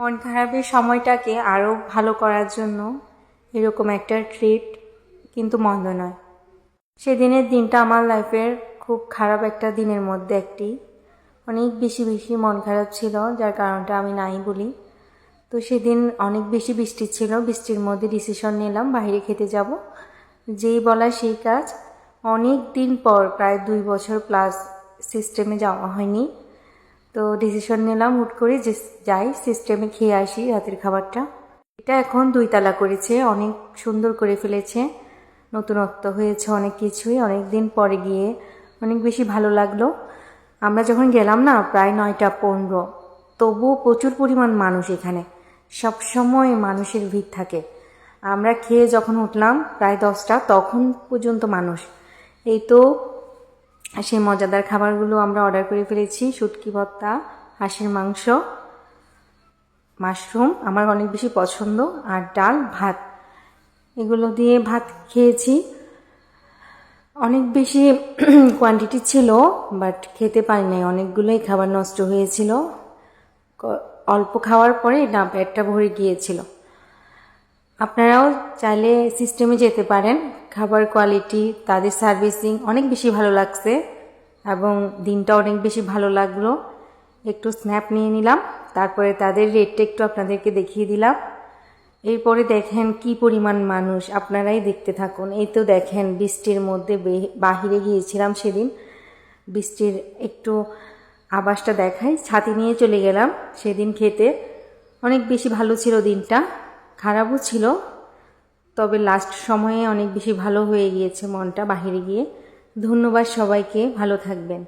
মন খারাপের সময়টাকে আরও ভালো করার জন্য এরকম একটা ট্রিট কিন্তু মন্দ নয়। সেদিনের দিনটা আমার লাইফের খুব খারাপ একটা দিনের মধ্যে একটি। অনেক বেশি মন খারাপ ছিল, যার কারণটা আমি নাই বলি। তো সেদিন অনেক বেশি বৃষ্টি ছিল, বৃষ্টির মধ্যে ডিসিশন নিলাম বাইরে খেতে যাব। যেই বলা সেই কাজ। অনেক দিন পর, প্রায় 2 বছর প্লাস সিস্টেমে যাওয়া হয়নি। তো ডিসিশন নিলাম হুট করে যে যাই সিস্টেমে খেয়ে আসি রাতের খাবারটা। এটা এখন 2 তালা করেছে, অনেক সুন্দর করে ফেলেছে, নতুনত্ব হয়েছে অনেক কিছুই। অনেক দিন পরে গিয়ে অনেক বেশি ভালো লাগলো। আমরা যখন গেলাম না প্রায় 9টা 15, তবুও প্রচুর পরিমাণ মানুষ এখানে, সবসময় মানুষের ভিড় থাকে। আমরা খেয়ে যখন উঠলাম প্রায় 10টা, তখন পর্যন্ত মানুষ। এই তো সেই মজাদার খাবারগুলো আমরা অর্ডার করে ফেলেছি। শুটকি ভর্তা, হাঁসের মাংস, মাশরুম আমার অনেক বেশি পছন্দ, আর ডাল ভাত, এগুলো দিয়ে ভাত খেয়েছি। অনেক বেশি কোয়ান্টিটি ছিল, বাট খেতে পারি নাই, অনেকগুলোই খাবার নষ্ট হয়েছিল। অল্প খাওয়ার পরে না পেটটা ভরে গিয়েছিল। আপনারাও চাইলে সিস্টেমে যেতে পারেন। খাবার কোয়ালিটি, তাদের সার্ভিসিং অনেক বেশি ভালো লাগছে এবং দিনটা অনেক বেশি ভালো লাগলো। একটু স্ন্যাপ নিয়ে নিলাম, তারপরে তাদের রেটটা একটু আপনাদেরকে দেখিয়ে দিলাম। এরপরে দেখেন কি পরিমাণ মানুষ, আপনারাই দেখতে থাকুন। এই তো দেখেন বৃষ্টির মধ্যে বাহিরে গিয়েছিলাম সেদিন, বৃষ্টির একটু আভাসটা দেখাই, ছাতি নিয়ে চলে গেলাম সেদিন খেতে। অনেক বেশি ভালো ছিল দিনটা, খারাপও ছিল, তবে লাস্ট সময়ে অনেক বেশি ভালো হয়ে গিয়েছে মনটা বাহিরে গিয়ে। ধন্যবাদ সবাইকে, ভালো থাকবেন।